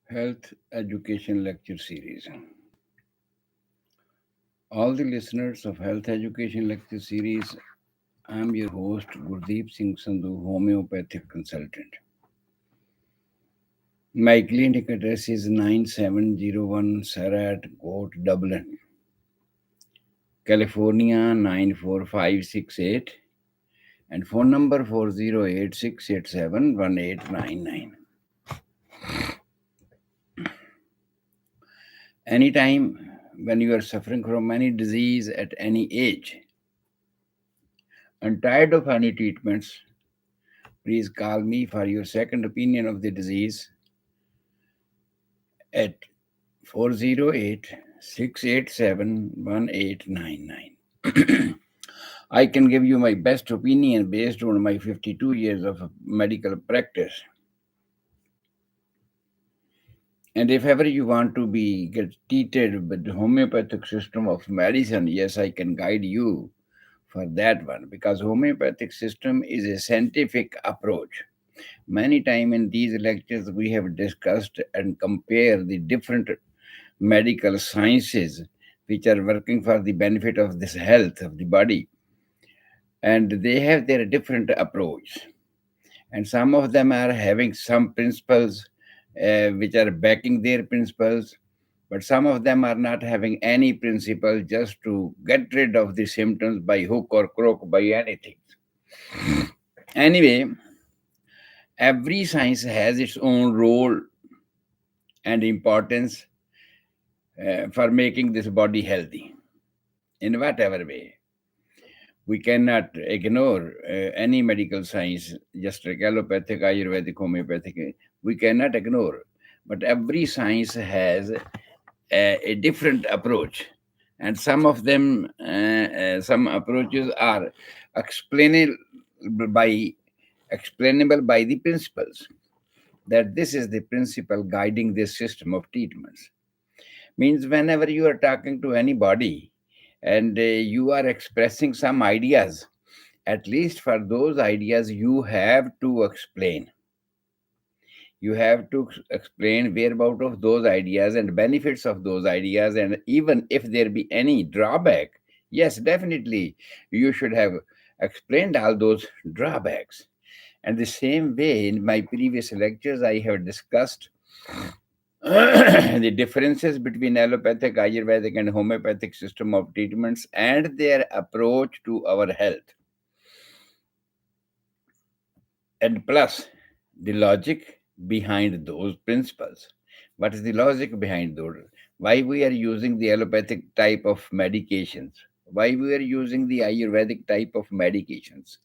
Health Education Lecture Series. All the listeners of Health Education Lecture Series, I am your host Gurdeep Singh Sandhu, homeopathic consultant. My clinic address is 9701 Sarat Court, Dublin, California 94568, and phone number 4086871899. Anytime when you are suffering from any disease at any age and tired of any treatments, please call me for your second opinion of the disease at 408 687 1899. I can give you my best opinion based on my 52 years of medical practice. And if ever you want to be get treated with the homeopathic system of medicine, yes, I can guide you for that one because homeopathic system is a scientific approach. Many times in these lectures we have discussed and compare the different medical sciences which are working for the benefit of this health of the body, and they have their different approach, and some of them are having some principles which are backing their principles, but some of them are not having any principle, just to get rid of the symptoms by hook or crook by anything. Anyway, every science has its own role and importance for making this body healthy in whatever way. We cannot ignore any medical science, just like allopathic, Ayurvedic, homeopathic. We cannot ignore. But every science has a different approach. And some of them, some approaches are explainable by, explainable by the principles. That this is the principle guiding this system of treatments. Means whenever you are talking to anybody and you are expressing some ideas, at least for those ideas you have to explain. You have to explain whereabout of those ideas and benefits of those ideas, and even if there be any drawback, yes, definitely you should have explained all those drawbacks. And the same way, in my previous lectures I have discussed the differences between allopathic, Ayurvedic, and homeopathic system of treatments and their approach to our health. And plus, the logic behind those principles. What is the logic behind those? Why we are using the allopathic type of medications? Why we are using the Ayurvedic type of medications?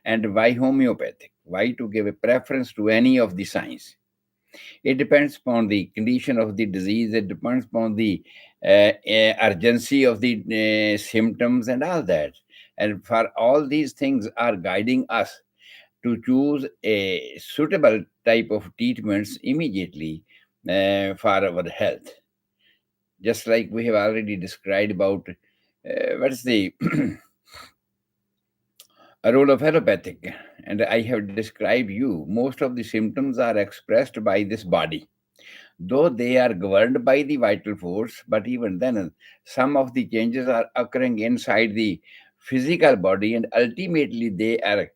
And why homeopathic? Why to give a preference to any of the science? It depends upon the condition of the disease. It depends upon the urgency of the symptoms and all that. And for all these things are guiding us to choose a suitable type of treatments immediately for our health. Just like we have already described about what's the role of allopathic, and I have described you, most of the symptoms are expressed by this body, though they are governed by the vital force, but even then some of the changes are occurring inside the physical body, and ultimately they are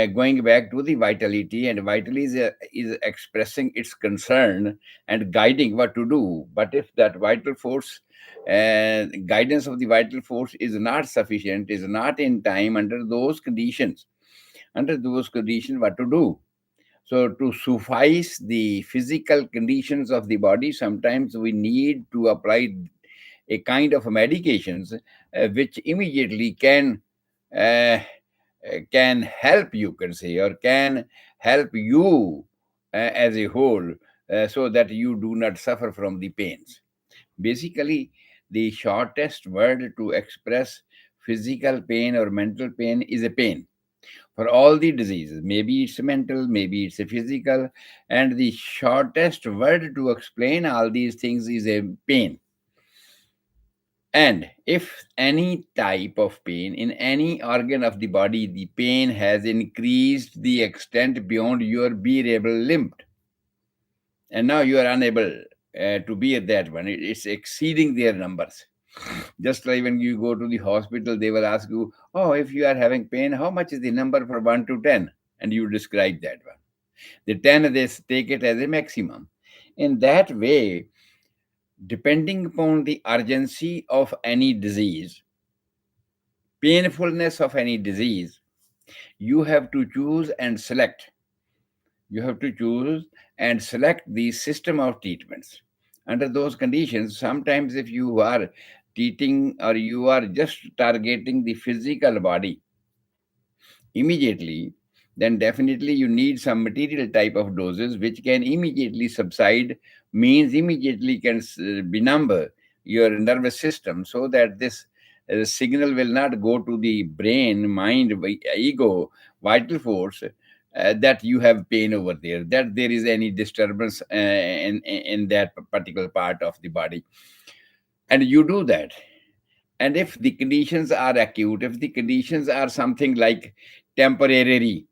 going back to the vitality, and vitality is expressing its concern and guiding what to do. But if that vital force, guidance of the vital force is not sufficient, is not in time, under those conditions what to do? So, to suffice the physical conditions of the body, sometimes we need to apply a kind of medications which immediately uh, can help, you can say, or can help you as a whole, so that you do not suffer from the pains. Basically, the shortest word to express physical pain or mental pain is a pain for all the diseases. Maybe it's mental, maybe it's a physical, and the shortest word to explain all these things is a pain. And if any type of pain in any organ of the body, the pain has increased the extent beyond your bearable limit, and now you are unable to be at that one. It's exceeding their numbers. Just like when you go to the hospital, they will ask you, "Oh, if you are having pain, how much is the number for 1 to 10?" And you describe that one. The 10, they take it as a maximum. In that way, depending upon the urgency of any disease, painfulness of any disease, you have to choose and select. You have to choose and select the system of treatments. Under those conditions, sometimes if you are treating or you are just targeting the physical body immediately, then definitely you need some material type of doses which can immediately subside, means immediately can benumb your nervous system, so that this signal will not go to the brain, mind, ego, vital force, that you have pain over there, that there is any disturbance in that particular part of the body. And you do that. And if the conditions are acute, if the conditions are something like temporary,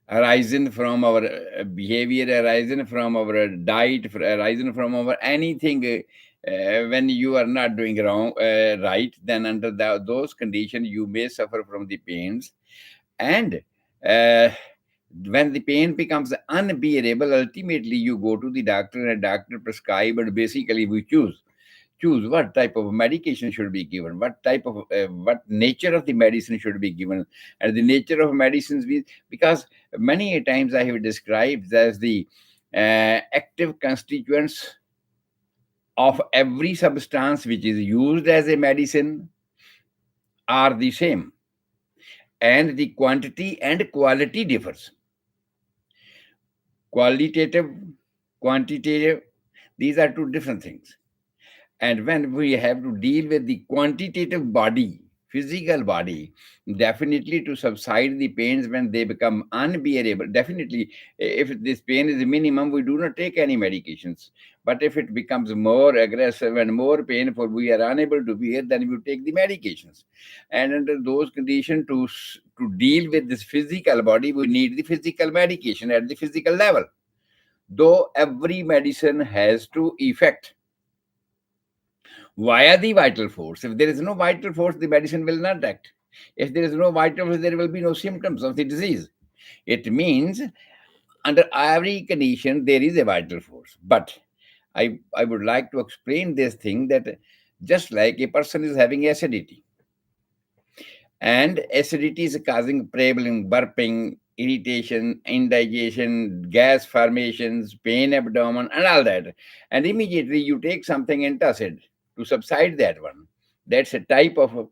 arisen from our behavior, arisen from our diet, arisen from our anything, when you are not doing wrong, right, then under those conditions you may suffer from the pains. And uh, when the pain becomes unbearable, ultimately you go to the doctor, and doctor prescribe, and basically we choose what type of medication should be given, what type of what nature of the medicine should be given. And the nature of medicines, because many a times I have described as the active constituents of every substance which is used as a medicine are the same, and the quantity and quality differs. Qualitative, quantitative, these are two different things. And when we have to deal with the quantitative body, physical body, definitely to subside the pains when they become unbearable, definitely, if this pain is minimum, we do not take any medications. But if it becomes more aggressive and more painful, we are unable to bear, then we take the medications. And under those conditions, to deal with this physical body, we need the physical medication at the physical level. Though every medicine has to effect via the vital force. If there is no vital force, the medicine will not act. If there is no vital force, there will be no symptoms of the disease. It means under every condition, there is a vital force. But I would like to explain this thing that just like a person is having acidity, and acidity is causing problem, burping, irritation, indigestion, gas formations, pain abdomen, and all that. And immediately you take something antacid to subside that one. That's a type of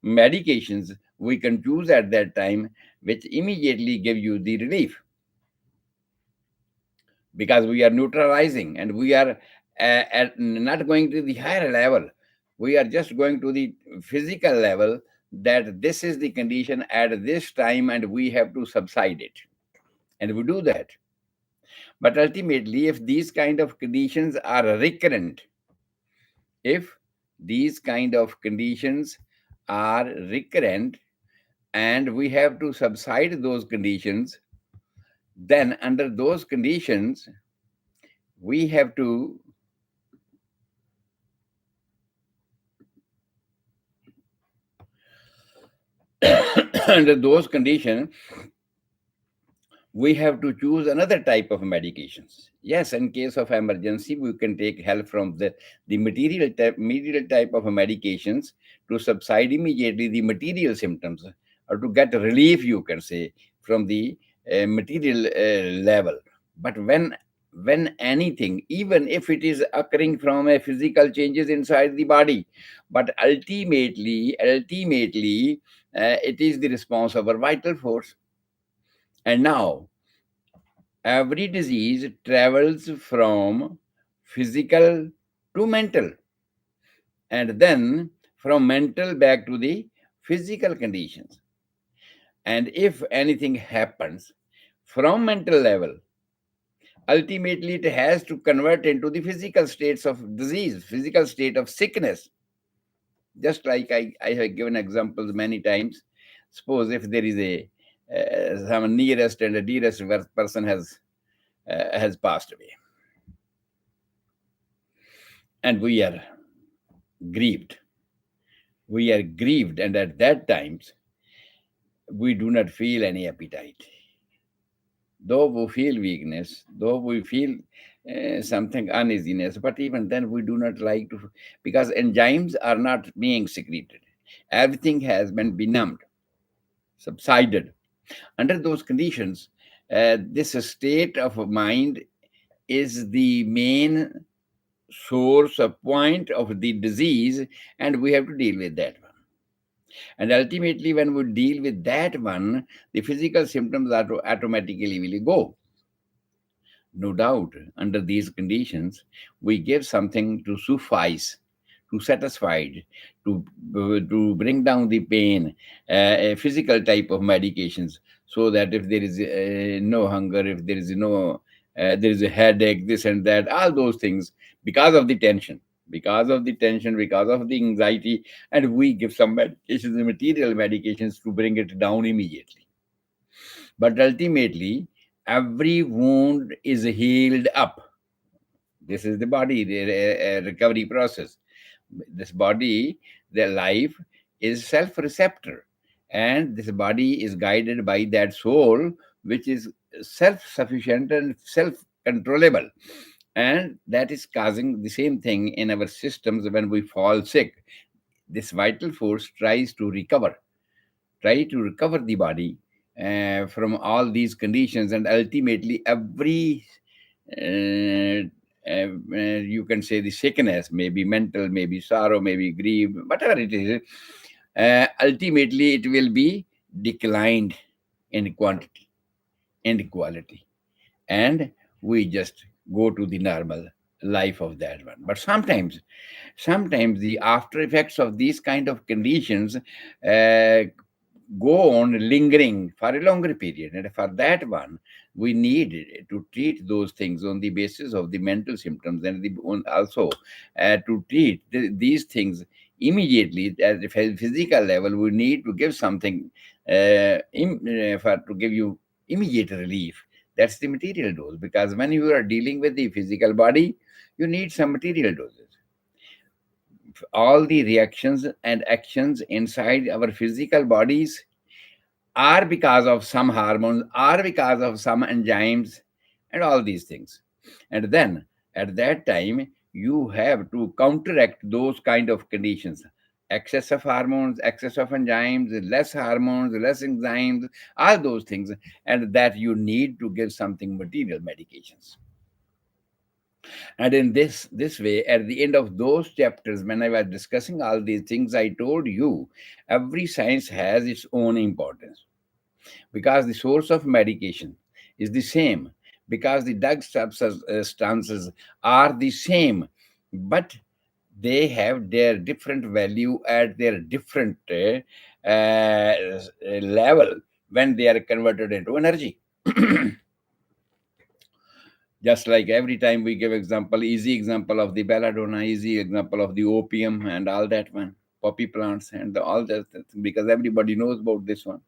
medications we can choose at that time, which immediately give you the relief, because we are neutralizing, and we are not going to the higher level. We are just going to the physical level, that this is the condition at this time and we have to subside it, and we do that. But ultimately, if these kind of conditions are recurrent, if these kind of conditions are recurrent and we have to subside those conditions, then under those conditions we have to under those conditions we have to choose another type of medications. Yes, in case of emergency, we can take help from the material type of medications to subside immediately the material symptoms, or to get relief, you can say, from the material level. But when anything, even if it is occurring from a physical changes inside the body, but ultimately, it is the response of our vital force. And now every disease travels from physical to mental, and then from mental back to the physical conditions. And if anything happens from mental level, ultimately it has to convert into the physical states of disease, physical state of sickness. Just like I have given examples many times. Suppose if there is a some nearest and a dearest person has passed away, and we are grieved. We are grieved, and at that times we do not feel any appetite. Though we feel weakness, though we feel something uneasiness, but even then we do not like to, because enzymes are not being secreted. Everything has been benumbed, subsided. Under those conditions, this state of mind is the main source of point of the disease, and we have to deal with that one. And ultimately, when we deal with that one, the physical symptoms automatically will go. No doubt, under these conditions, we give something to suffice, to satisfy, to bring down the pain, a physical type of medications, so that if there is no hunger, if there is there is a headache, this and that, all those things, because of the tension, because of the anxiety, and we give some medications, material medications, to bring it down immediately. But ultimately, every wound is healed up. This is the body, the recovery process. This body, the life, is self-receptor, and this body is guided by that soul, which is self-sufficient and self-controllable. And that is causing the same thing in our systems when we fall sick. This vital force try to recover the body from all these conditions, and ultimately every you can say the sickness, maybe mental, maybe sorrow, maybe grief, whatever it is, ultimately it will be declined in quantity and quality, and we just go to the normal life of that one. But sometimes the after effects of these kind of conditions go on lingering for a longer period, and for that one we need to treat those things on the basis of the mental symptoms, and also to treat these things immediately at the physical level. We need to give something to give you immediate relief. That's the material dose, because when you are dealing with the physical body, you need some material doses. All the reactions and actions inside our physical bodies are because of some hormones, are because of some enzymes, and all these things. And then at that time, you have to counteract those kind of conditions. Excess of hormones, excess of enzymes, less hormones, less enzymes, all those things. And that you need to give something material medications. And in this way, at the end of those chapters, when I was discussing all these things, I told you every science has its own importance, because the source of medication is the same, because the drug substances are the same, but they have their different value at their different level when they are converted into energy. Just like every time we give example, easy example of the belladonna, easy example of the opium and all that one, poppy plants and all that, because everybody knows about this one.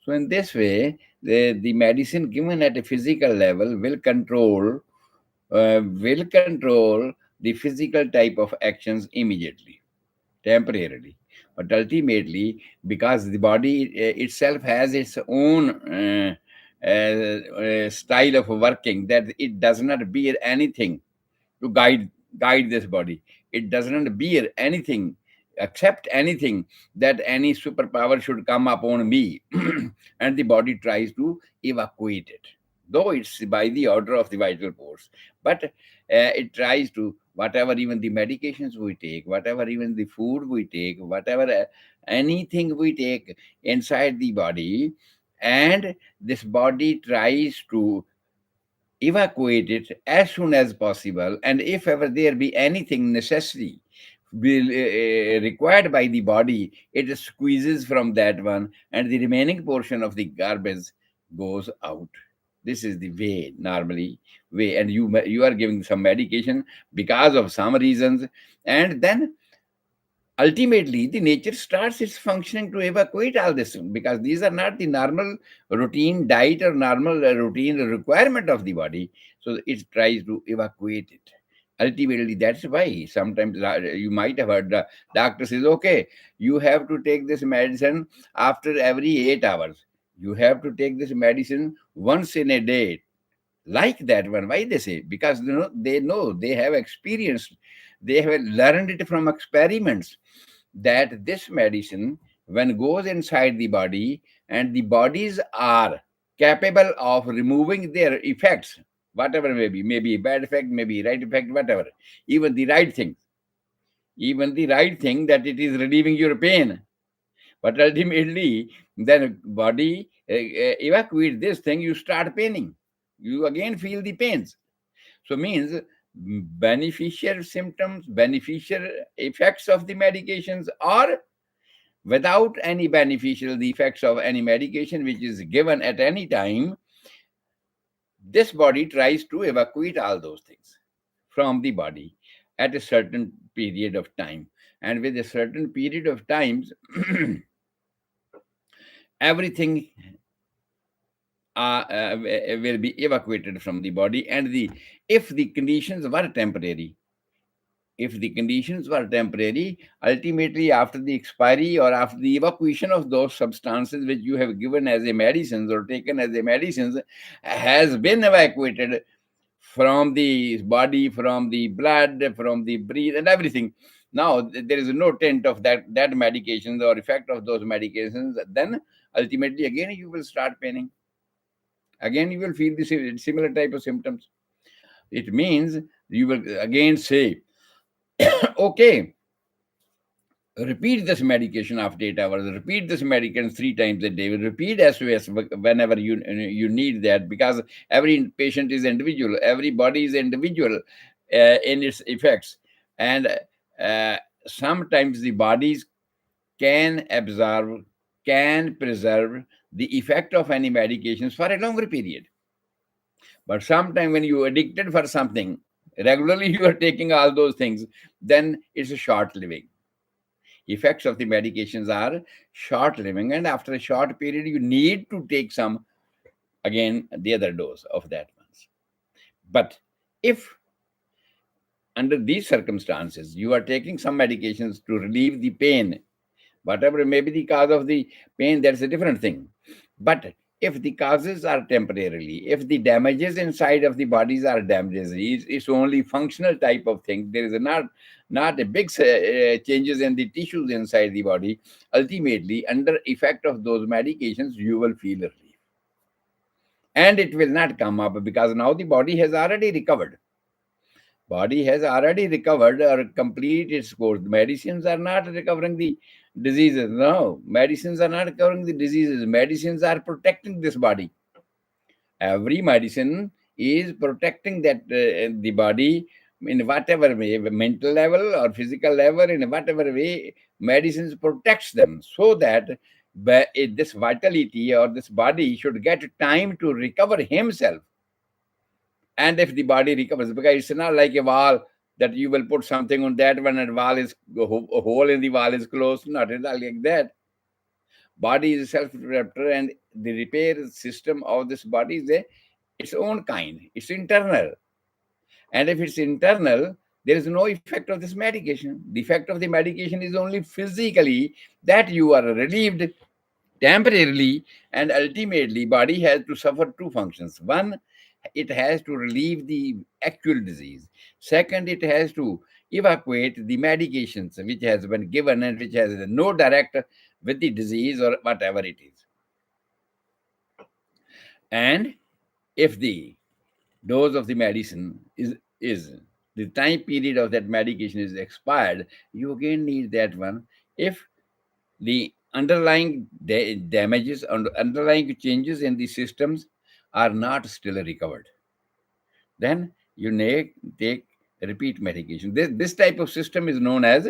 So in this way, the medicine given at a physical level will control the physical type of actions immediately, temporarily. But ultimately, because the body itself has its own style of working, that it does not bear anything to guide this body. It does not bear anything, accept anything, that any superpower should come upon me, and the body tries to evacuate it, though it's by the order of the vital force. But it tries to, whatever even the medications we take, whatever even the food we take, whatever anything we take inside the body, and this body tries to evacuate it as soon as possible. And if ever there be anything necessary will required by the body, it squeezes from that one, and the remaining portion of the garbage goes out. This is the way, normally way. And you are giving some medication because of some reasons, and then ultimately the nature starts its functioning to evacuate all this, because these are not the normal routine diet or normal routine requirement of the body. So it tries to evacuate it. Ultimately, that's why sometimes you might have heard the doctor says, okay, you have to take this medicine after every 8 hours. You have to take this medicine once in a day. Like that one. Why they say? Because they know, they have experienced, they have learned it from experiments that this medicine, when goes inside the body, and the bodies are capable of removing their effects, whatever maybe bad effect, maybe right effect, whatever, even the right thing, even the right thing that it is relieving your pain. But ultimately, then body evacuate this thing, you start paining. You again feel the pains. So means beneficial symptoms, beneficial effects of the medications, or without any beneficial the effects of any medication which is given at any time, this body tries to evacuate all those things from the body at a certain period of time. And with a certain period of times, everything will be evacuated from the body. And the if the conditions were temporary, if the conditions were temporary, ultimately after the expiry or after the evacuation of those substances which you have given as a medicines or taken as a medicines has been evacuated from the body, from the blood, from the breath, and everything. Now there is no tent of that medications or effect of those medications. Then ultimately again you will start paining. Again you will feel the similar type of symptoms. It means you will again say, okay, repeat this medication after 8 hours, repeat this medication 3 times a day, repeat SOS whenever you need that, because every patient is individual, every body is individual in its effects. And uh, sometimes the bodies can absorb, can preserve the effect of any medications for a longer period. But sometimes when you addicted for something, regularly you are taking all those things, then it's a short living. Effects of the medications are short living, and after a short period you need to take some again the other dose of that ones. But if under these circumstances you are taking some medications to relieve the pain, whatever may be the cause of the pain, that's a different thing. But if the causes are temporarily, if the damages inside of the bodies are damages, it's only functional type of thing. There is not a big changes in the tissues inside the body. Ultimately, under effect of those medications, you will feel relief, and it will not come up because now the body has already recovered. Body has already recovered or complete its course. Medicines are not recovering the diseases. No, medicines are not recovering the diseases. Medicines are protecting this body. Every medicine is protecting that the body in whatever way, mental level or physical level, in whatever way, medicines protects them so that this vitality or this body should get time to recover himself. And if the body recovers, because it's not like a wall that you will put something on that one and wall is a hole in the wall is closed. Not at all like that. Body is a self-repair, and the repair system of this body is its own kind. It's internal, and if it's internal, there is no effect of this medication. The effect of the medication is only physically that you are relieved temporarily, and ultimately body has to suffer two functions. One, it has to relieve the actual disease. Second, it has to evacuate the medications which has been given and which has no direct with the disease or whatever it is. And if the dose of the medicine is the time period of that medication is expired, you again need that one. If the underlying damages and underlying changes in the systems are not still recovered, then you may take repeat medication. This type of system is known as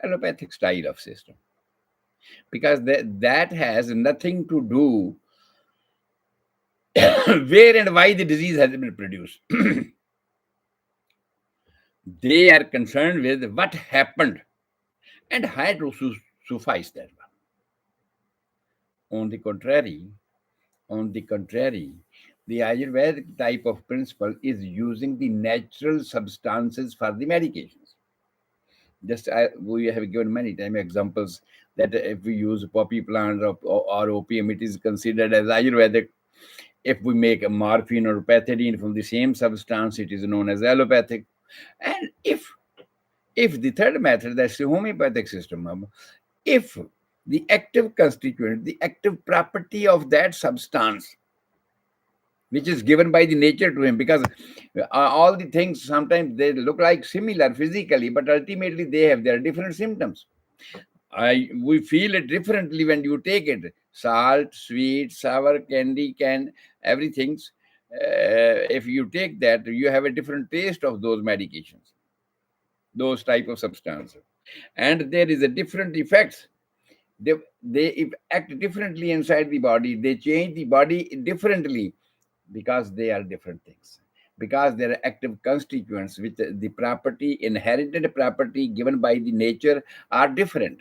allopathic style of system, because that has nothing to do where and why the disease has been produced. They are concerned with what happened and how to suffice that one. On the contrary, on the contrary, The Ayurvedic type of principle is using the natural substances for the medications. We have given many time examples that if we use poppy plant or opium, it is considered as Ayurvedic. If we make a morphine or pethidine from the same substance, it is known as allopathic. And if the third method, that's the homeopathic system, if the active constituent, the active property of that substance, which is given by the nature to him, because all the things sometimes they look like similar physically, but ultimately they have their different symptoms. We feel it differently when you take it. Salt, sweet, sour, candy, can everything. If you take that, you have a different taste of those medications, those type of substances, and there is a different effects. They act differently inside the body. They change the body differently because they are different things. Because they are active constituents with the property, inherited property given by the nature are different.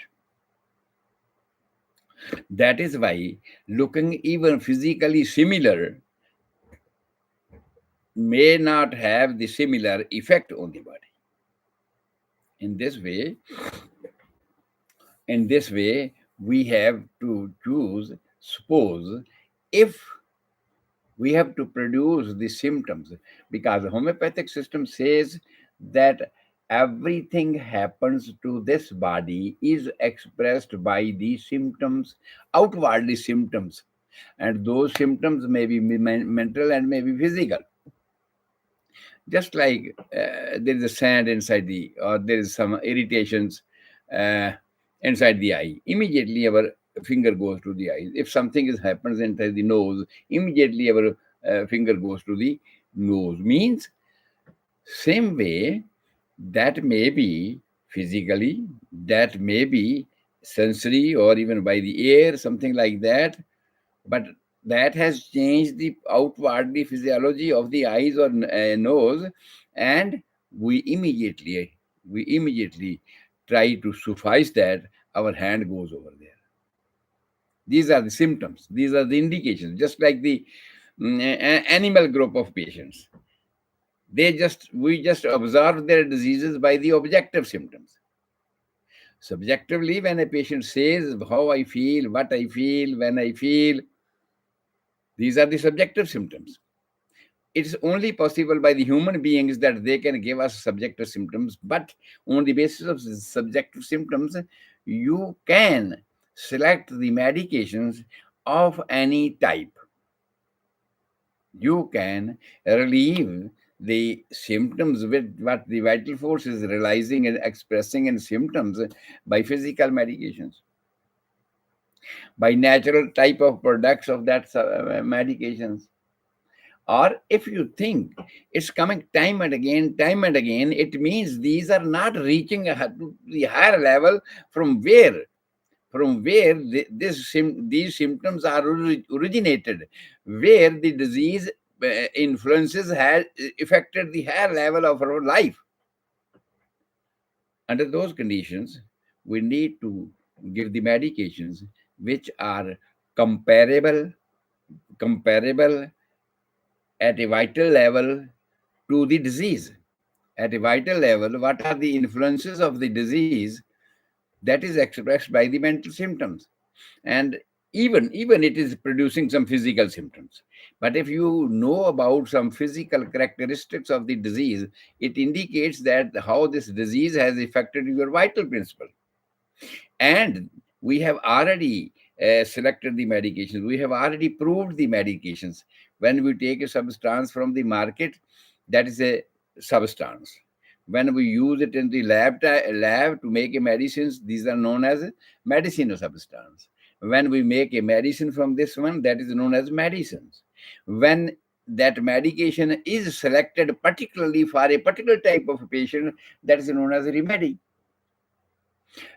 That is why looking even physically similar may not have the similar effect on the body. In this way, we have to choose. Suppose if we have to produce the symptoms, because the homeopathic system says that everything happens to this body is expressed by the symptoms, outwardly symptoms, and those symptoms may be mental and may be physical. Just like there is a sand inside or there is some irritations uh, inside the eye, immediately our finger goes to the eye. If something happens inside the nose, immediately our finger goes to the nose. Means same way, that may be physically, that may be sensory, or even by the air, something like that, but that has changed the outwardly physiology of the eyes or nose, and we immediately try to suffice that. Our hand goes over there. These are the symptoms, these are the indications. Just like the animal group of patients, we just observe their diseases by the objective symptoms. Subjectively, when a patient says how I feel, what I feel, when I feel, these are the subjective symptoms. It's only possible by the human beings that they can give us subjective symptoms, but on the basis of subjective symptoms, you can select the medications of any type. You can relieve the symptoms with what the vital force is realizing and expressing in symptoms by physical medications, by natural type of products of that medications. Or if you think it's coming time and again, it means these are not reaching to the higher level from where these symptoms are originated, where the disease influences has affected the higher level of our life. Under those conditions, we need to give the medications which are comparable comparable at a vital level to the disease. At a vital level, what are the influences of the disease that is expressed by the mental symptoms? And even it is producing some physical symptoms. But if you know about some physical characteristics of the disease, it indicates that how this disease has affected your vital principle. And we have already selected the medications, we have already proved the medications. When we take a substance from the market, that is a substance. When we use it in the lab to make a medicines, these are known as medicinal substance. When we make a medicine from this one, that is known as medicines. When that medication is selected particularly for a particular type of patient, that is known as a remedy.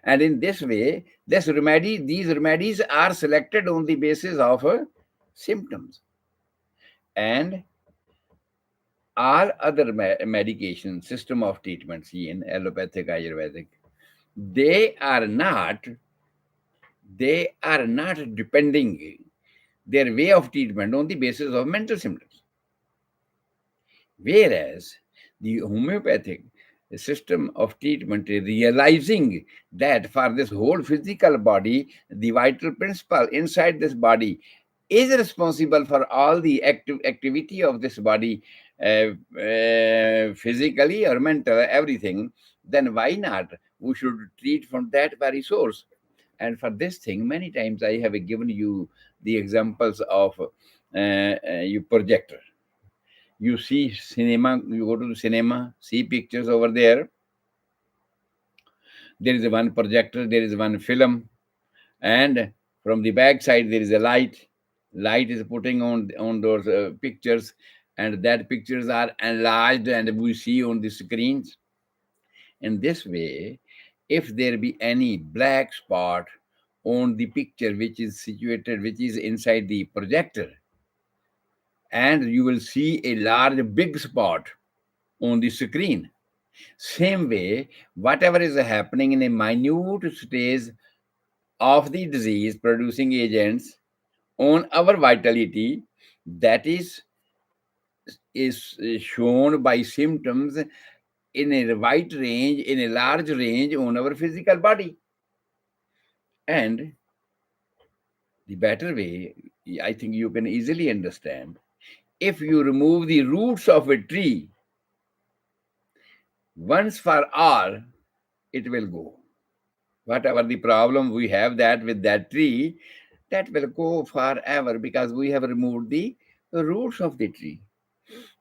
And in this way, these remedies are selected on the basis of symptoms. And all other medication system of treatments in allopathic, Ayurvedic, they are not depending their way of treatment on the basis of mental symptoms. Whereas the homeopathic system of treatment is realizing that for this whole physical body, the vital principle inside this body is responsible for all the activity of this body, physically or mental, everything, then why not? We should treat from that very source. And for this thing, many times I have given you the examples of you projector. You see cinema, you go to the cinema, see pictures over there. There is one projector, there is one film, and from the back side there is a light. Light is putting on those pictures, and that pictures are enlarged and we see on the screens. In this way, if there be any black spot on the picture which is situated, which is inside the projector, and you will see a large big spot on the screen. Same way, whatever is happening in a minute stage of the disease producing agents on our vitality, that is shown by symptoms in a wide range, in a large range on our physical body. And the better way, I think you can easily understand, if you remove the roots of a tree once for all, it will go. Whatever the problem we have that with that tree, that will go forever because we have removed the roots of the tree.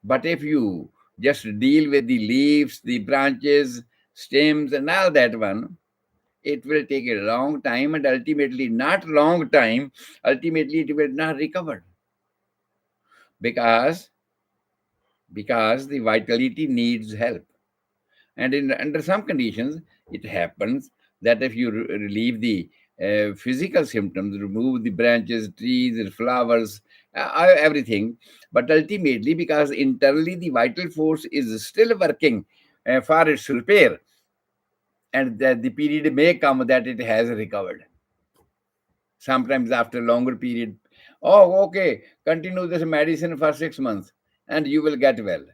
But if you just deal with the leaves, the branches, stems, and all that one, it will take a long time, and ultimately, not long time, ultimately it will not recover because the vitality needs help. And under some conditions, it happens that if you relieve the physical symptoms, remove the branches, trees, flowers, everything, but ultimately, because internally the vital force is still working for its repair, and the period may come that it has recovered. Sometimes after a longer period, oh, okay, continue this medicine for 6 months and you will get well,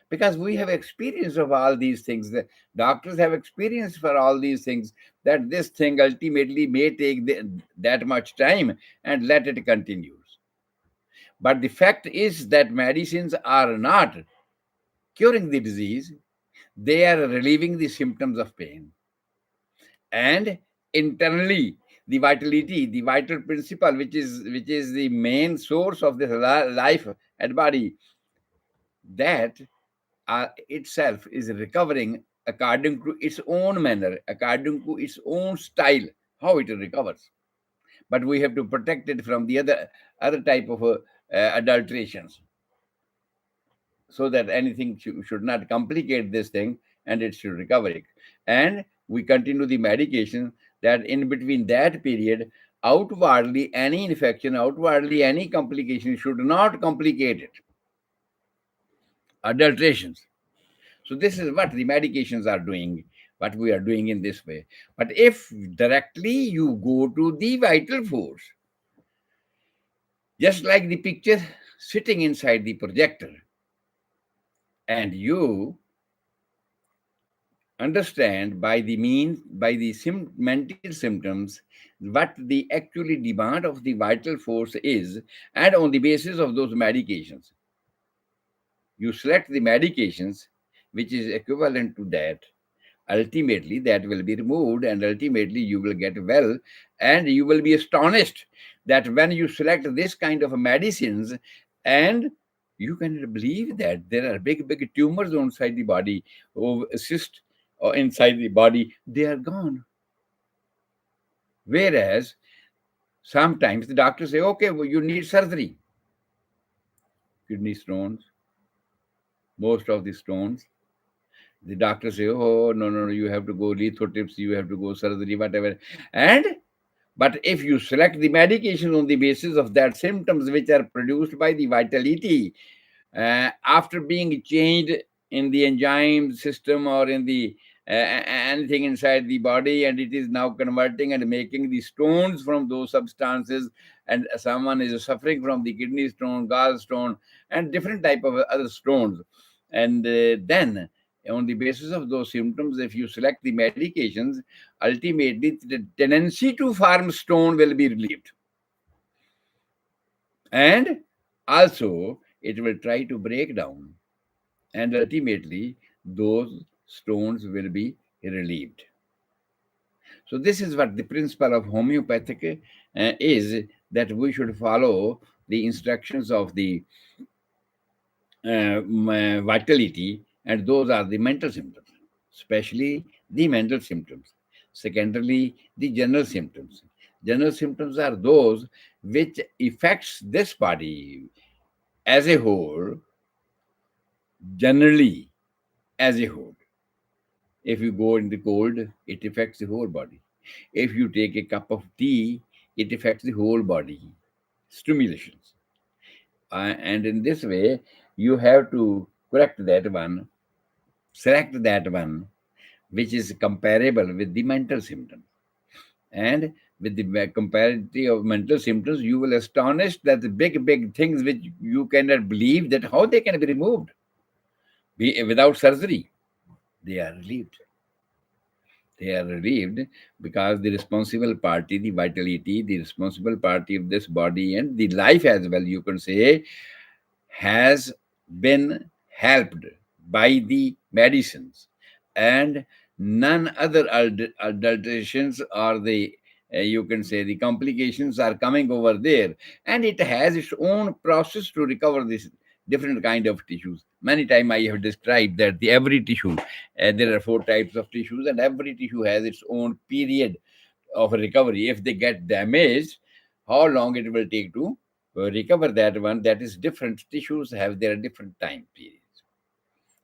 because we have experience of all these things. The doctors have experience for all these things, that this thing ultimately may take that much time, and let it continues. But the fact is that medicines are not curing the disease, they are relieving the symptoms of pain. And internally, the vitality, the vital principle, which is the main source of this life and body, that itself is recovering according to its own manner, according to its own style, how it recovers. But we have to protect it from the other type of adulterations, so that anything should not complicate this thing, and it should recover it. And we continue the medication, that in between that period, outwardly any infection, outwardly any complication should not complicate it. Adulterations. So this is what the medications are doing, what we are doing in this way. But if directly you go to the vital force, just like the picture sitting inside the projector, and you understand by the mental symptoms what the actually demand of the vital force is, and on the basis of those medications, you select the medications which is equivalent to that, ultimately that will be removed, and ultimately you will get well. And you will be astonished that when you select this kind of medicines, and you cannot believe that there are big tumors inside the body, or cyst or inside the body, they are gone. Whereas sometimes the doctors say, okay, well, you need surgery. Kidney stones, most of the stones, the doctors say, oh, no, you have to go lithotips, you have to go surgery, whatever. And but if you select the medication on the basis of that symptoms which are produced by the vitality, after being changed in the enzyme system or in the anything inside the body, and it is now converting and making the stones from those substances, and someone is suffering from the kidney stone, gallstone, and different type of other stones, And then, on the basis of those symptoms, if you select the medications, ultimately the tendency to form stone will be relieved. And also, it will try to break down, and ultimately, those stones will be relieved. So, this is what the principle of homeopathic is, that we should follow the instructions of the vitality, and those are the mental symptoms, especially the mental symptoms. Secondarily, the general symptoms. General symptoms are those which affects this body as a whole, generally as a whole. If you go in the cold, it affects the whole body. If you take a cup of tea, it affects the whole body. Stimulations. And in this way, you have to correct that one, select that one which is comparable with the mental symptoms. And with the comparity of mental symptoms, you will astonish that the big, big things which you cannot believe, that how they can be removed without surgery. They are relieved. They are relieved because the responsible party, the vitality, the responsible party of this body and the life as well, you can say, has been helped by the medicines, and none other adulterations or the you can say the complications are coming over there, and it has its own process to recover this different kind of tissues. Many times I have described that the every tissue, there are four types of tissues, and every tissue has its own period of recovery. If they get damaged, how long it will take to recover that one, that is different. Tissues have their different time periods.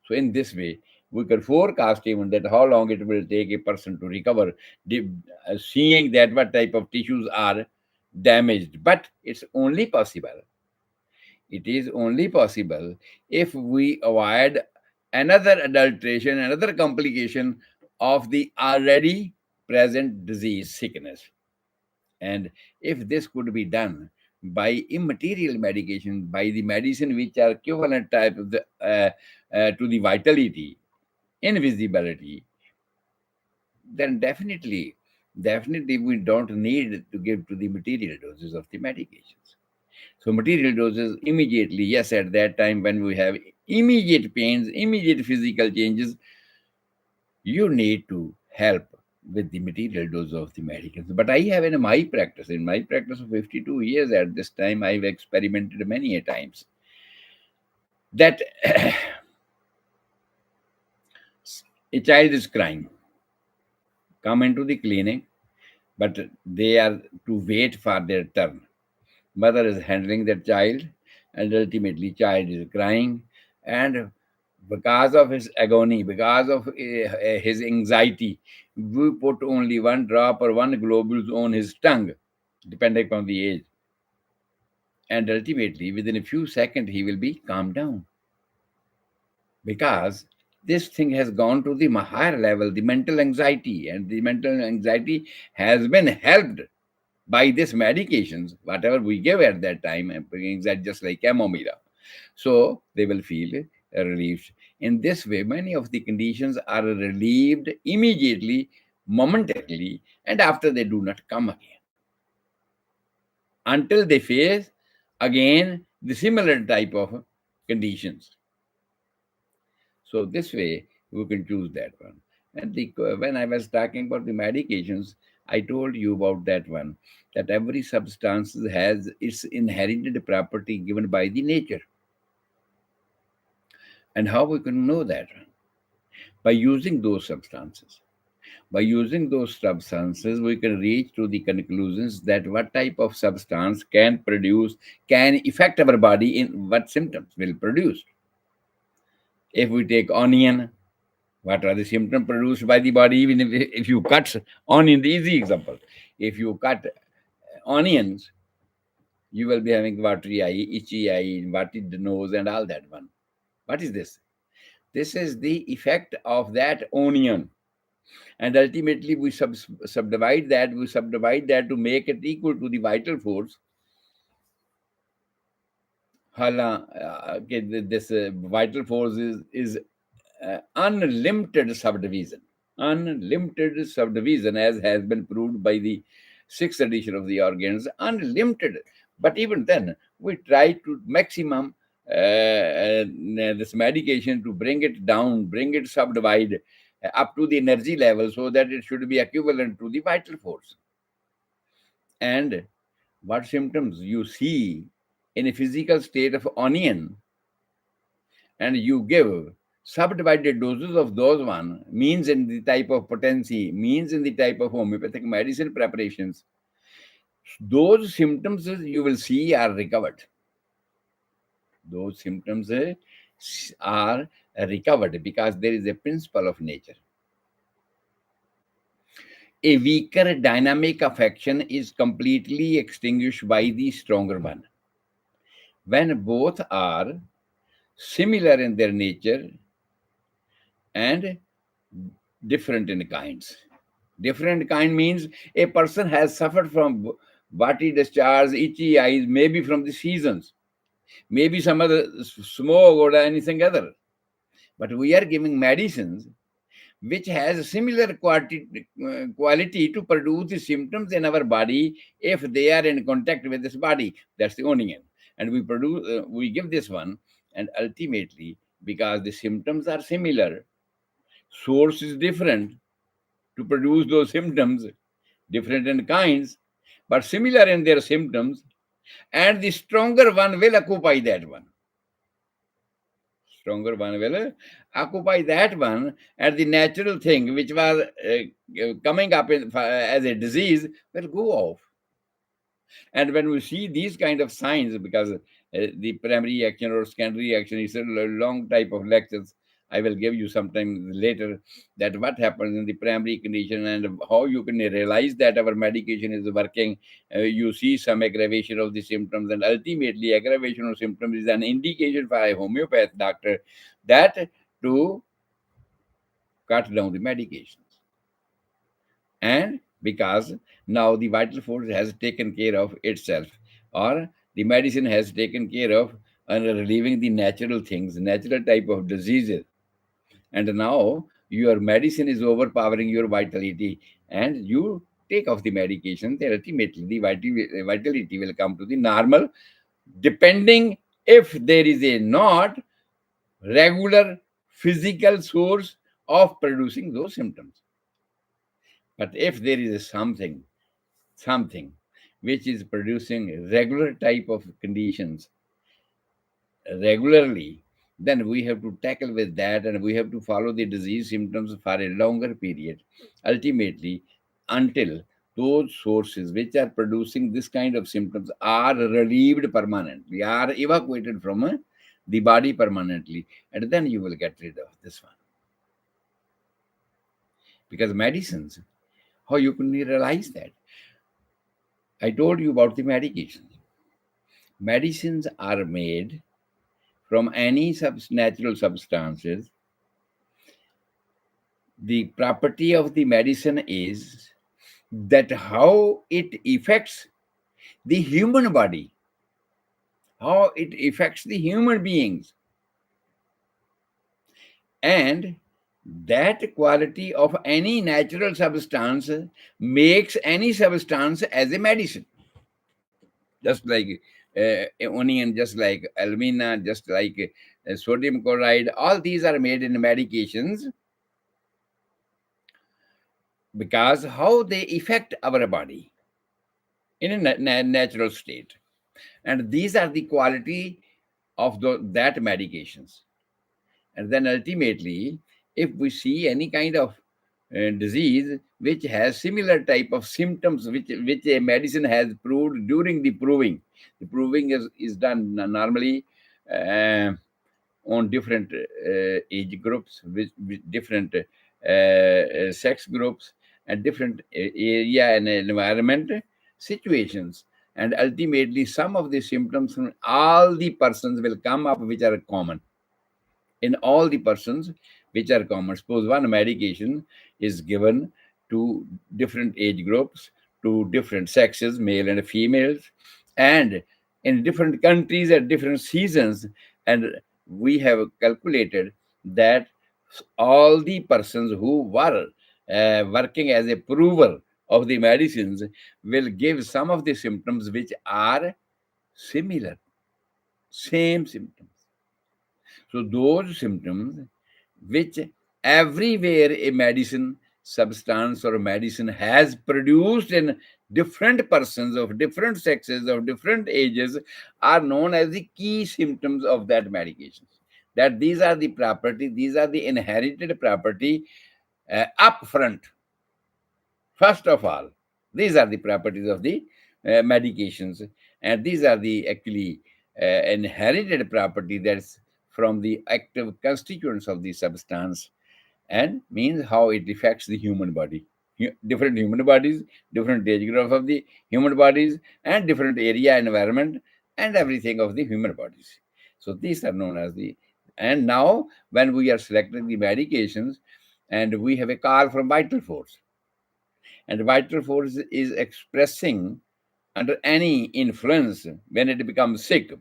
So in this way, we can forecast even that how long it will take a person to recover, seeing that what type of tissues are damaged. But it's only possible. It is only possible if we avoid another adulteration, another complication of the already present disease sickness. And if this could be done by immaterial medication, by the medicine which are equivalent type of the, to the vitality, invisibility, then definitely we don't need to give to the material doses of the medications. So material doses immediately, yes, at that time when we have immediate pains, immediate physical changes, you need to help with the material dose of the medicines. But I have in my practice of 52 years at this time, I've experimented many a times that a child is crying, come into the clinic, but they are to wait for their turn. Mother is handling that child, and ultimately child is crying, and because of his agony, because of his anxiety, we put only one drop or one globule on his tongue, depending upon the age, and ultimately within a few seconds he will be calmed down, because this thing has gone to the higher level, the mental anxiety, and the mental anxiety has been helped by these medications, whatever we give at that time, anxiety just like chamomile. So they will feel relieved. In this way, many of the conditions are relieved immediately, momentarily, and after they do not come again until they face again the similar type of conditions. So this way, we can choose that one. And when I was talking about the medications, I told you about that one, that every substance has its inherited property given by the nature. And how we can know that? By using those substances. By using those substances, we can reach to the conclusions that what type of substance can affect our body in what symptoms will produce. If we take onion, what are the symptoms produced by the body? Even if you cut onion, the easy example. If you cut onions, you will be having watery eye, itchy eye, watery nose, and all that one. What is this? This is the effect of that onion. And ultimately, we subdivide that to make it equal to the vital force. This vital force is unlimited subdivision. Unlimited subdivision, as has been proved by the sixth edition of the organs, unlimited. But even then, we try to maximum this medication to bring it down, bring it subdivide up to the energy level so that it should be equivalent to the vital force. And what symptoms you see in a physical state of onion, and you give subdivided doses of those one, means in the type of potency, means in the type of homeopathic medicine preparations, those symptoms you will see are recovered. Those symptoms are recovered because there is a principle of nature. A weaker dynamic affection is completely extinguished by the stronger one. When both are similar in their nature and different in kinds. Different kind means a person has suffered from body discharge, itchy eyes, maybe from the seasons, maybe some other smoke or anything other. But we are giving medicines which has a similar quality to produce the symptoms in our body if they are in contact with this body. That's the onion. And we give this one, and ultimately, because the symptoms are similar, source is different to produce those symptoms, different in kinds, but similar in their symptoms, and the stronger one will occupy that one. Stronger one will occupy that one, and the natural thing which was coming up as a disease will go off. And when we see these kind of signs, because the primary action or secondary action is a long type of lectures, I will give you sometime later, that what happens in the primary condition and how you can realize that our medication is working. You see some aggravation of the symptoms, and ultimately aggravation of symptoms is an indication for a homeopath doctor that to cut down the medications. And because now the vital force has taken care of itself, or the medicine has taken care of and relieving the natural things, natural type of diseases, and now your medicine is overpowering your vitality, and you take off the medication, then ultimately the vitality will come to the normal, depending if there is a not regular physical source of producing those symptoms. But if there is something which is producing regular type of conditions regularly, then we have to tackle with that, and we have to follow the disease symptoms for a longer period, ultimately, until those sources which are producing this kind of symptoms are relieved permanently, are evacuated from the body permanently, and then you will get rid of this one. Because medicines, how you can realize that? I told you about the medications. Medicines are made from any natural substances. The property of the medicine is that how it affects the human body, how it affects the human beings. And that quality of any natural substance makes any substance as a medicine. Just like onion, just like alumina, just like sodium chloride, all these are made in medications because how they affect our body in a natural state. And these are the quality of that medications. And then ultimately, if we see any kind of disease which has similar type of symptoms which a medicine has proved during the proving is done normally on different age groups with different sex groups and different area and environment situations. And ultimately, some of the symptoms from all the persons will come up which are common in all the persons which are common. Suppose one medication is given to different age groups, to different sexes, male and females, and in different countries at different seasons. And we have calculated that all the persons who were working as a prover of the medicines will give some of the symptoms which are similar, same symptoms. So those symptoms which everywhere a medicine substance or medicine has produced in different persons of different sexes, of different ages, are known as the key symptoms of that medication. That these are the property, these are the inherited property up front. First of all, these are the properties of the medications, and these are the actually inherited property that's from the active constituents of the substance, and means how it affects the human body. Different human bodies, different age group of the human bodies, and different area, environment, and everything of the human bodies. So these are known as the. And now, when we are selecting the medications, and we have a call from vital force, and vital force is expressing under any influence when it becomes sick,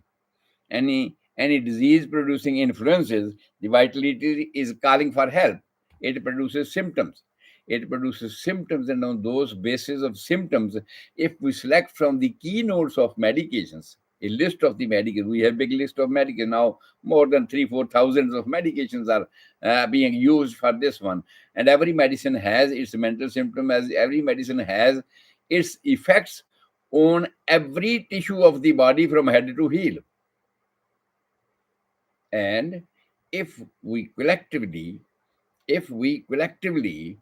any disease producing influences, the vitality is calling for help. It produces symptoms. It produces symptoms, and on those basis of symptoms, if we select from the keynotes of medications, a list of the medications, we have big list of medications now, more than 3-4 thousands of medications are being used for this one. And every medicine has its mental symptom, as every medicine has its effects on every tissue of the body from head to heel. And if we collectively, if we collectively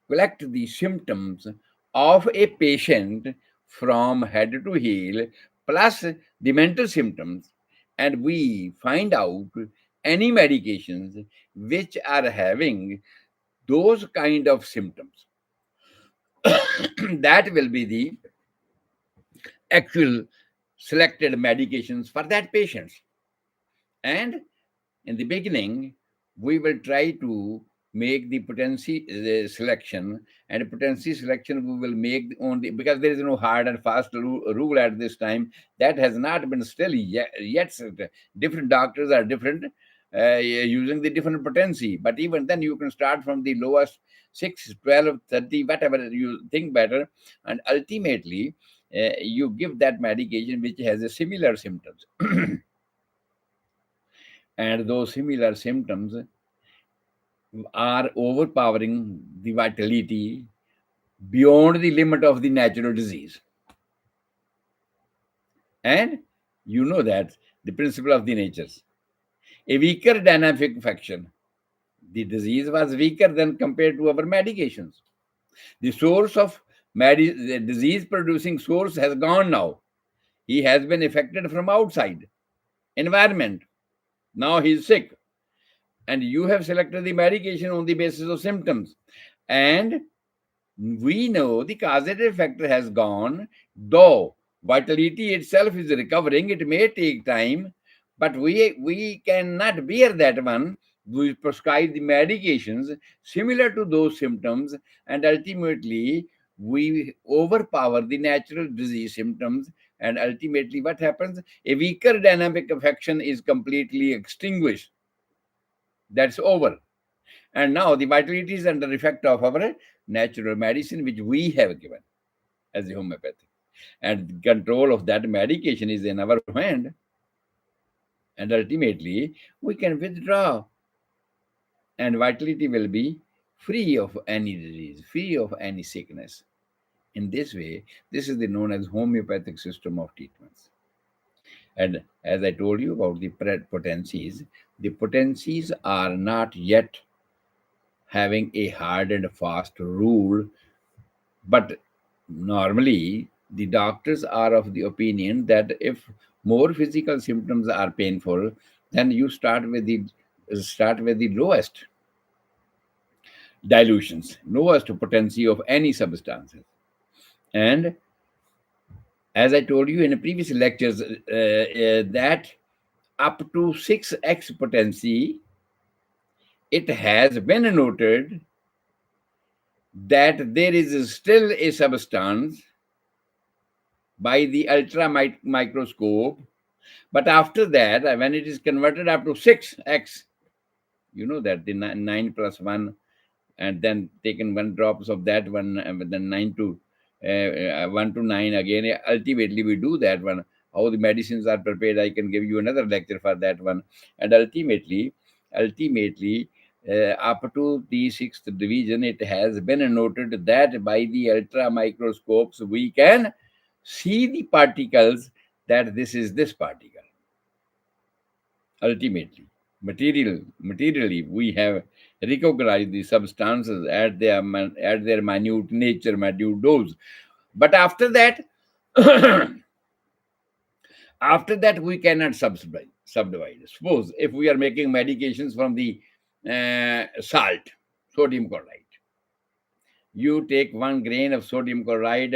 collect the symptoms of a patient from head to heel, plus the mental symptoms, and we find out any medications which are having those kind of symptoms, that will be the actual selected medications for that patient. And in the beginning, we will try to make the potency selection, and potency selection we will make only because there is no hard and fast rule at this time. That has not been still yet set. Different doctors are different, using the different potency. But even then, you can start from the lowest 6, 12, 30, whatever you think better, and ultimately you give that medication which has a similar symptoms. And those similar symptoms are overpowering the vitality beyond the limit of the natural disease. And you know that the principle of the natures. A weaker dynamic faction. The disease was weaker than compared to our medications. The source of the disease producing source has gone now. He has been affected from outside environment. Now he is sick. And you have selected the medication on the basis of symptoms. And we know the causative factor has gone, though vitality itself is recovering. It may take time, but we cannot bear that one. We prescribe the medications similar to those symptoms, and ultimately we overpower the natural disease symptoms. And ultimately, what happens? A weaker dynamic affection is completely extinguished. That's over. And now the vitality is under effect of our natural medicine, which we have given as a homeopathy. And control of that medication is in our hand. And ultimately, we can withdraw, and vitality will be free of any disease, free of any sickness. In this way, this is the known as homeopathic system of treatments. And as I told you about the potencies are not yet having a hard and fast rule. But normally, the doctors are of the opinion that if more physical symptoms are painful, then you start with the lowest dilutions, lowest potency of any substances. And as I told you in the previous lectures, that up to 6x potency, it has been noted that there is still a substance by the microscope. But after that, when it is converted up to 6x, you know that the 9 plus 1, and then taken one drops of that one, and then 9 to 1 to 9 again. Ultimately, we do that one. How the medicines are prepared, I can give you another lecture for that one. And ultimately, up to the sixth division, it has been noted that by the ultra microscopes, we can see the particles, that this is this particle. Ultimately, materially, we have recognized the substances at their minute nature, minute dose. But after that, after that, we cannot subdivide. Suppose if we are making medications from the salt, sodium chloride, you take 1 grain of sodium chloride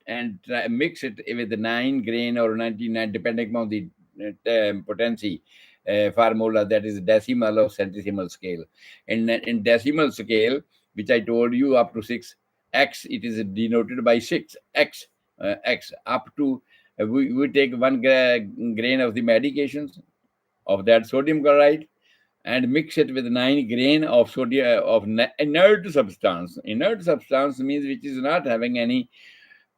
and mix it with 9 grain or 99, depending on the potency formula, that is decimal or centesimal scale. In decimal scale, which I told you, up to 6x, it is denoted by 6x, x up to we take 1 grain of the medications of that sodium chloride and mix it with 9 grain of sodium of inert substance. Inert substance means which is not having any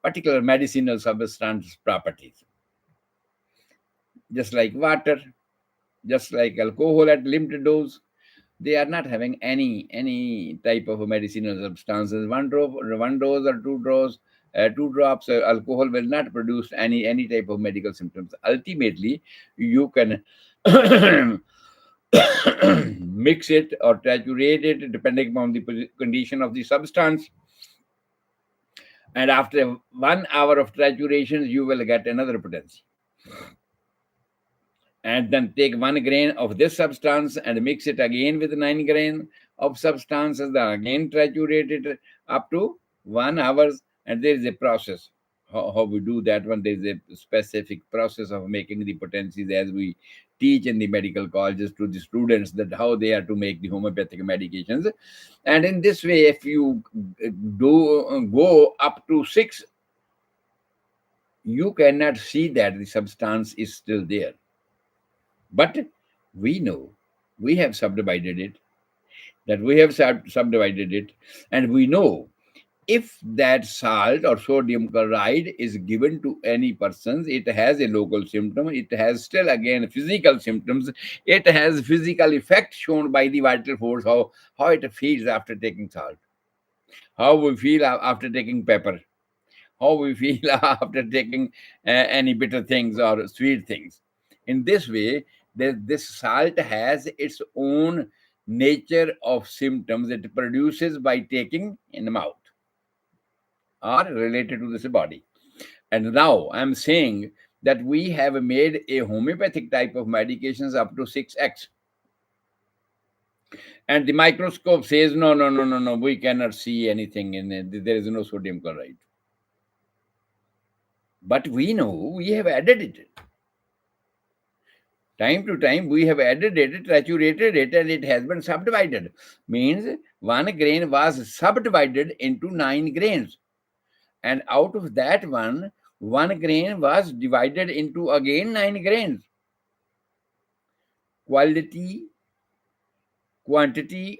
particular medicinal substance properties, just like water, just like alcohol at limited dose. They are not having any type of medicinal substances. One dose or two drops alcohol will not produce any type of medical symptoms. Ultimately, you can mix it or triturate it depending upon the condition of the substance, and after 1 hour of trituration, you will get another potency. And then take 1 grain of this substance and mix it again with 9 grain of substances, then again triturate it up to 1 hour. And there is a process how we do that one. There is a specific process of making the potencies, as we teach in the medical colleges to the students, that how they are to make the homeopathic medications. And in this way, if you do go up to 6, you cannot see that the substance is still there. But we know, we have subdivided it, and we know if that salt or sodium chloride is given to any person, it has a local symptom, it has still again physical symptoms, it has physical effect shown by the vital force, how it feels after taking salt, how we feel after taking pepper, how we feel after taking any bitter things or sweet things. In this way, this salt has its own nature of symptoms it produces by taking in the mouth or related to this body. And now I'm saying that we have made a homeopathic type of medications up to 6x. And the microscope says, no, no, no, no, no, we cannot see anything in it. There is no sodium chloride. But we know we have added it. Time to time, we have added it, triturated it, and it has been subdivided. Means 1 grain was subdivided into 9 grains. And out of that 1 grain was divided into again 9 grains. Quantity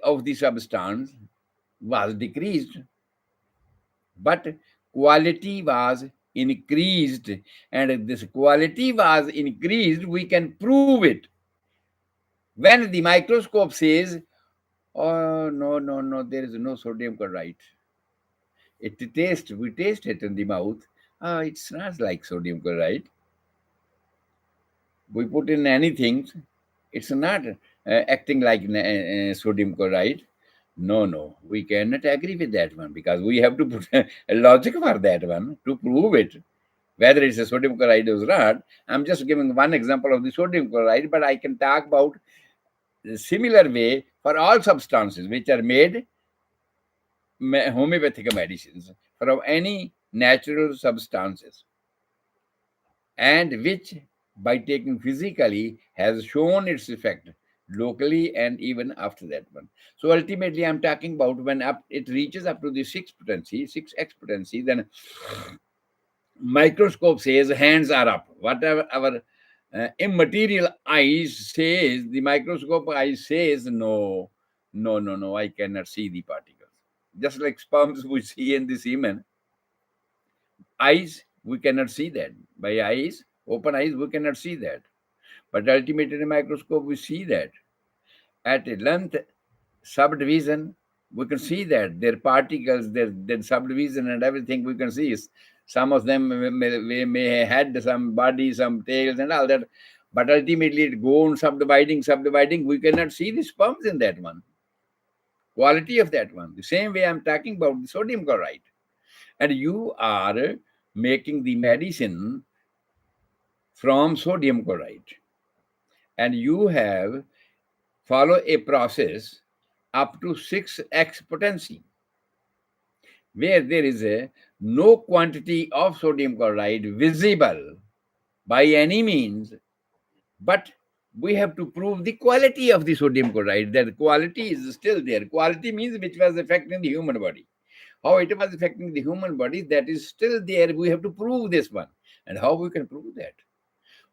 of the substance was decreased, but quality was increased. And this quality was increased, we can prove it. When the microscope says, oh, no, no, no, there is no sodium chloride. We taste it in the mouth. It's not like sodium chloride. We put in anything, it's not acting like sodium chloride. No, we cannot agree with that one, because we have to put a logic for that one to prove it, whether it's a sodium chloride or not. I'm just giving one example of the sodium chloride, but I can talk about the similar way for all substances which are made homeopathic medicines from any natural substances, and which by taking physically has shown its effect locally and even after that one. So ultimately, I'm talking about when it reaches up to the 6x potency, then Microscope says hands are up. Whatever our immaterial eyes says, the microscope eye says no, no, no, no. I cannot see the particles. Just like sperms we see in the semen, eyes we cannot see that. By eyes, open eyes, we cannot see that. But ultimately, in a microscope, we see that. At a length subdivision, we can see that their particles, their subdivision and everything we can see. Some of them may had some body, some tails and all that, but ultimately it goes on subdividing. We cannot see the sperms in that one, quality of that one. The same way I'm talking about the sodium chloride. And you are making the medicine from sodium chloride. And you have follow a process up to 6x potency, where there is no quantity of sodium chloride visible by any means, but we have to prove the quality of the sodium chloride. That quality is still there. Quality means which was affecting the human body. How it was affecting the human body, that is still there. We have to prove this one. And how we can prove that?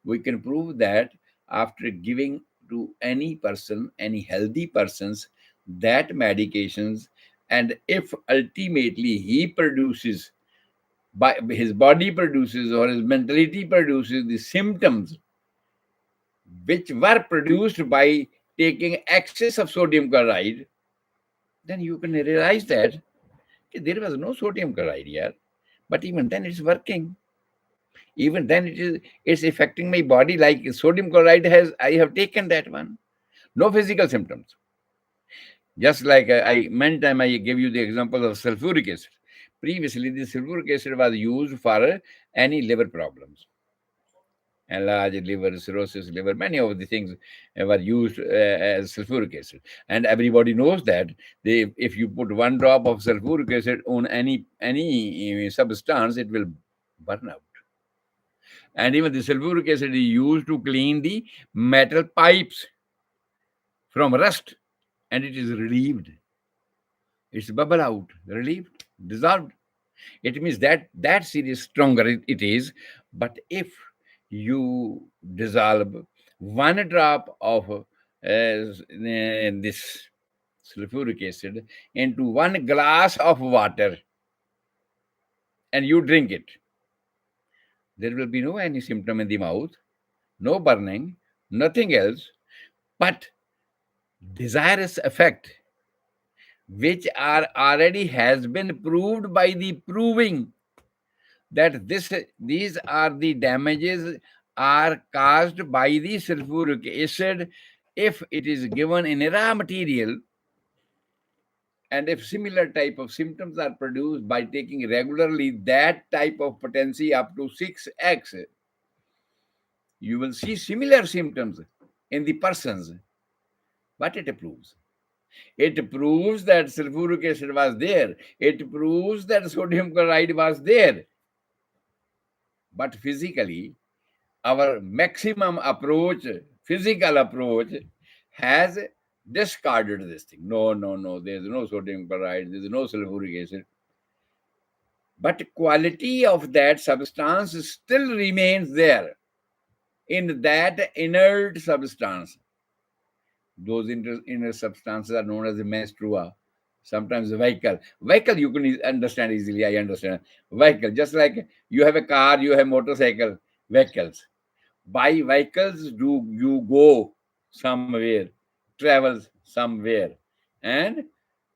We can prove that after giving to any person, any healthy persons, that medications, and if ultimately he produces, by his body produces or his mentality produces the symptoms which were produced by taking excess of sodium chloride, then you can realize that there was no sodium chloride here, but even then it's working. Even then it's affecting my body like sodium chloride has. I have taken that one. No physical symptoms. Just like I many time I gave you the example of sulfuric acid. Previously, the sulfuric acid was used for any liver problems, enlarged liver, cirrhosis liver. Many of the things were used as sulfuric acid, and everybody knows that if you put one drop of sulfuric acid on any substance, it will burn out. And even the sulfuric acid is used to clean the metal pipes from rust, and it is relieved. It's bubble out, relieved, dissolved. It means that that series stronger it is. But if you dissolve one drop of this sulfuric acid into one glass of water and you drink it, there will be no any symptom in the mouth, no burning, nothing else, but desirous effect, which are already has been proved by the proving that these are the damages are caused by the sulfuric acid if it is given in a raw material, and if similar type of symptoms are produced by taking regularly that type of potency up to 6x, you will see similar symptoms in the persons. But it proves. It proves that sulfuric acid was there. It proves that sodium chloride was there. But physically, our maximum approach, physical approach, has discarded this thing. No, no, no, there's no sodium chloride, there's no sulfuric acid. But quality of that substance still remains there in that inert substance. Those inner substances are known as the menstrua, sometimes the vehicle. Vehicle you can understand easily, I understand. Vehicle, just like you have a car, you have motorcycle, vehicles. By vehicles do you go somewhere, travels somewhere, and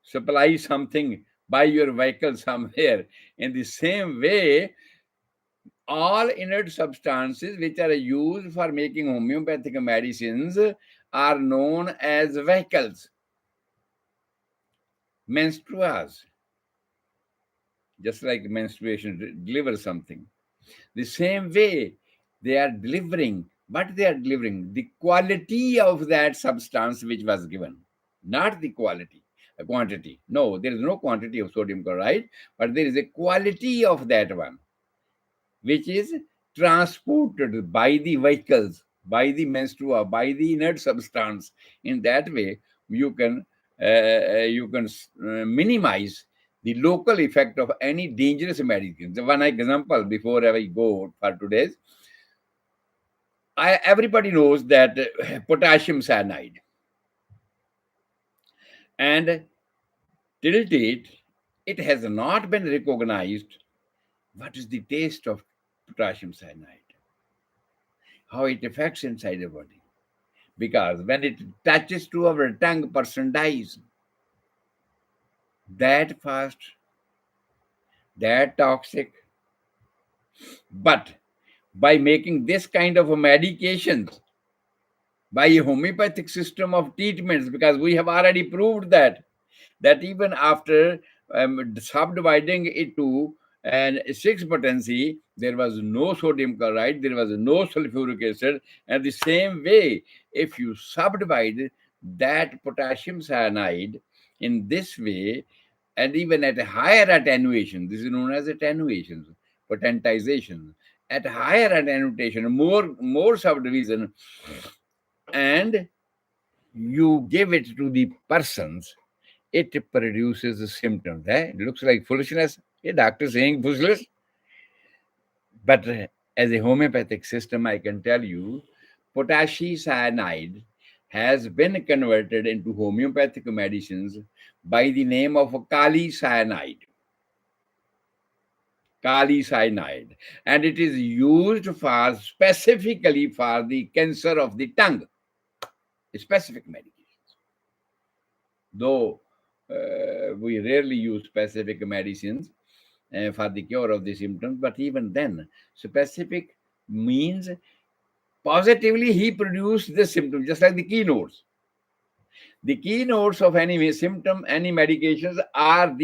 supply something by your vehicle somewhere. In the same way, all inert substances which are used for making homeopathic medicines are known as vehicles, menstruas. Just like menstruation delivers something, the same way they are delivering. But they are delivering the quality of that substance which was given, not the quantity. No, there is no quantity of sodium chloride, but there is a quality of that one, which is transported by the vehicles, by the menstrua, by the inert substance. In that way, you can minimize the local effect of any dangerous medicine. So one example before I go for today's, everybody knows that potassium cyanide, and till date, it has not been recognized what is the taste of potassium cyanide, how it affects inside the body. Because when it touches to our tongue, person dies. That fast, that toxic. But by making this kind of a medications, by a homeopathic system of treatments, because we have already proved that even after subdividing it to and six potency, there was no sodium chloride, there was no sulfuric acid. And the same way, if you subdivide that potassium cyanide in this way, and even at a higher attenuation, this is known as attenuation, potentization, at higher attenuation, more subdivision, and you give it to the persons, it produces the symptoms. Eh? It looks like foolishness. A doctor saying foolishness. But as a homeopathic system, I can tell you, potassium cyanide has been converted into homeopathic medicines by the name of Kali cyanide. Kali cyanide. And it is used for specifically for the cancer of the tongue, specific medication. Though we rarely use specific medicines for the cure of the symptoms, but even then, specific means positively he produced the symptom, just like the keynotes. The keynotes of any symptom, any medications are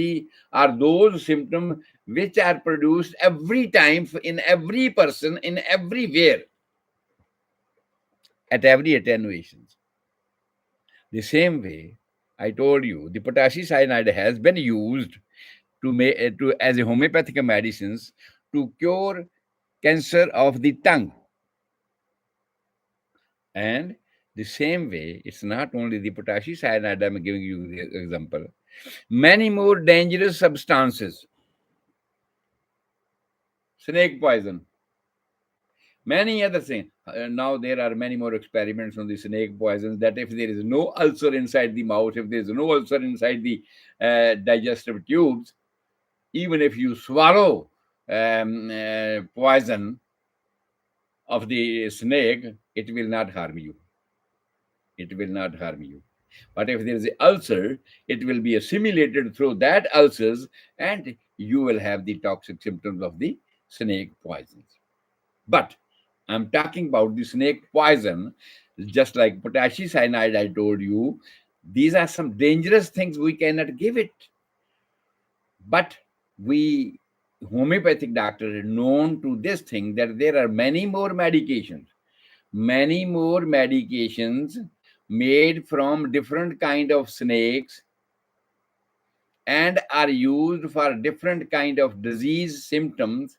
those symptoms which are produced every time in every person, in everywhere, at every attenuation. The same way, I told you, the potassium cyanide has been used to make to as a homeopathic medicines to cure cancer of the tongue. And the same way, it's not only the potassium cyanide, I'm giving you the example. Many more dangerous substances, snake poison, many other things. Now there are many more experiments on the snake poisons, that if there is no ulcer inside the mouth, if there is no ulcer inside the digestive tubes, even if you swallow poison of the snake, it will not harm you. It will not harm you. But if there is an ulcer, it will be assimilated through that ulcers, and you will have the toxic symptoms of the snake poisons. But I'm talking about the snake poison, just like potassium cyanide, I told you. These are some dangerous things we cannot give it. But we homeopathic doctors are known to this thing that there are many more medications made from different kind of snakes and are used for different kind of disease symptoms,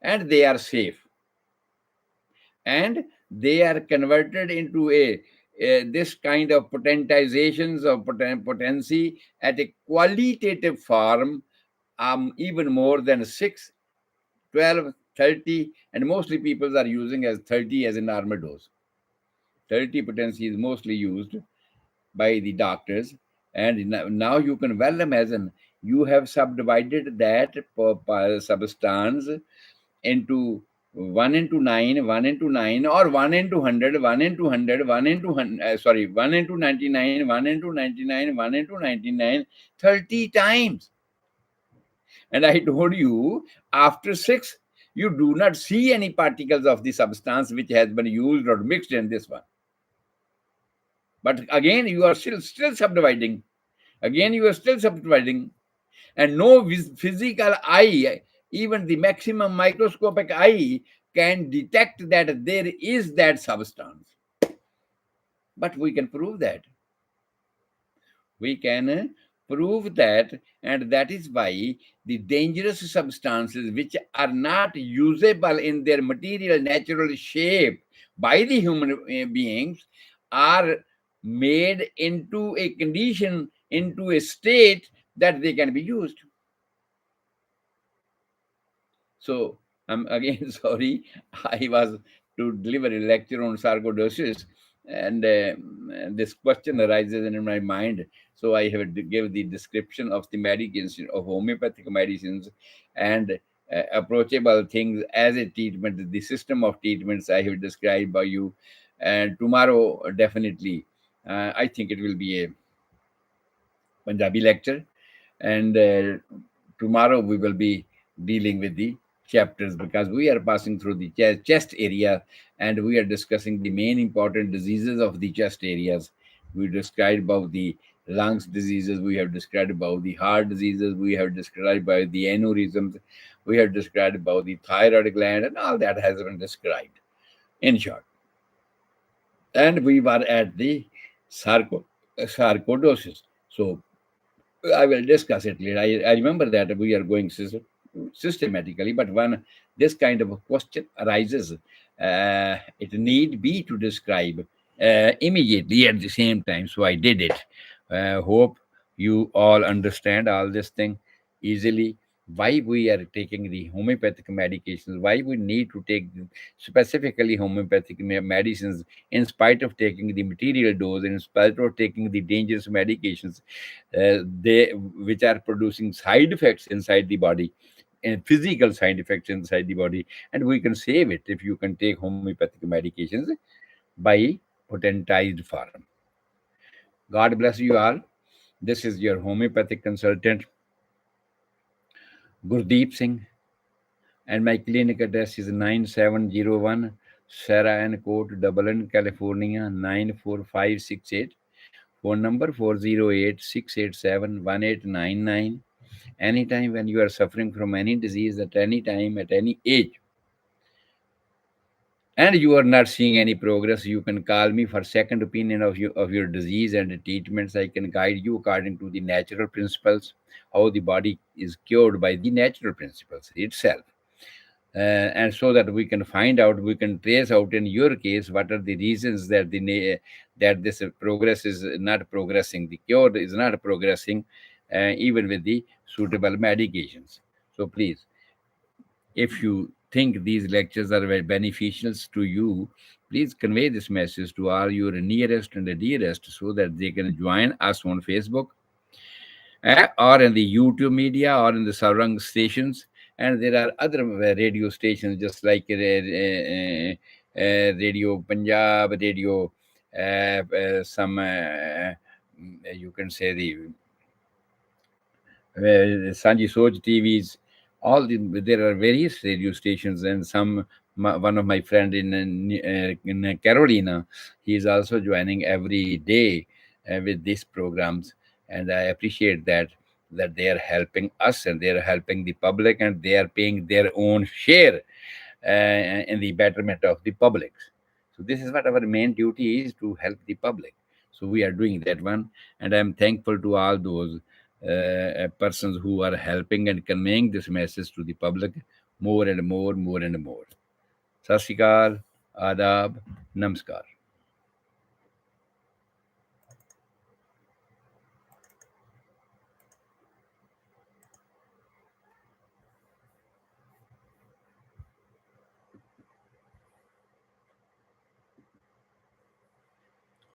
and they are safe, and they are converted into a this kind of potentizations of potency at a qualitative form, even more than 6, 12, 30, and mostly people are using as 30 as a normal dose. 30 potency is mostly used by the doctors. And now you can well imagine, you have subdivided that substance into 1 into 9, 1 into 9, or 1 into 100, 1 into 100, 1 into 100, 1 into 99, 1 into 99, 1 into 99, 30 times. And I told you, after 6, you do not see any particles of the substance which has been used or mixed in this one. But again, you are still subdividing. Again, you are still subdividing. And no physical eye, even the maximum microscopic eye, can detect that there is that substance. But we can prove that. We can prove that, and that is why the dangerous substances which are not usable in their material natural shape by the human beings are made into a condition, into a state that they can be used. So I'm again sorry. I was to deliver a lecture on sarcoidosis, and this question arises in my mind. So I have to give the description of the medicines of homeopathic medicines and approachable things as a treatment. The system of treatments I have described by you, and tomorrow definitely, I think it will be a Punjabi lecture, and tomorrow we will be dealing with the chapters because we are passing through the chest area, and we are discussing the main important diseases of the chest areas. We described about the lungs diseases, we have described about the heart diseases, we have described about the aneurysms, we have described about the thyroid gland, and all that has been described in short. And we were at the sarcoidosis. So I will discuss it later. I remember that we are going systematically, but when this kind of a question arises, it need be to describe immediately at the same time. So I did it. Hope you all understand all this thing easily. Why we are taking the homeopathic medications? Why we need to take specifically homeopathic medicines in spite of taking the material dose, in spite of taking the dangerous medications, they which are producing side effects inside the body and physical side effects inside the body, and we can save it if you can take homeopathic medications by potentized form. God bless you all. This is your homeopathic consultant Gurdeep Singh, and my clinic address is 9701 Sarah and Court, Dublin, California 94568. Phone number 408-687-1899. Anytime when you are suffering from any disease at any time, at any age, and you are not seeing any progress, you can call me for second opinion of your disease and the treatments. I can guide you according to the natural principles, how the body is cured by the natural principles itself. And so that we can find out, we can trace out in your case what are the reasons that that this progress is not progressing, the cure is not progressing, even with the suitable medications. So please, if you think these lectures are very beneficial to you, please convey this message to all your nearest and the dearest so that they can join us on Facebook, or in the YouTube media, or in the surrounding stations. And there are other radio stations just like Radio Punjab, Radio, some, you can say the Sanji Soj TVs, there are various radio stations, and one of my friend in Carolina, he is also joining every day with these programs, and I appreciate that they are helping us and they are helping the public and they are paying their own share in the betterment of the public. So this is what our main duty is, to help the public. So we are doing that one, and I'm thankful to all those persons who are helping and conveying this message to the public more and more, more and more. Sat Sri Akal, Adab, Namaskar.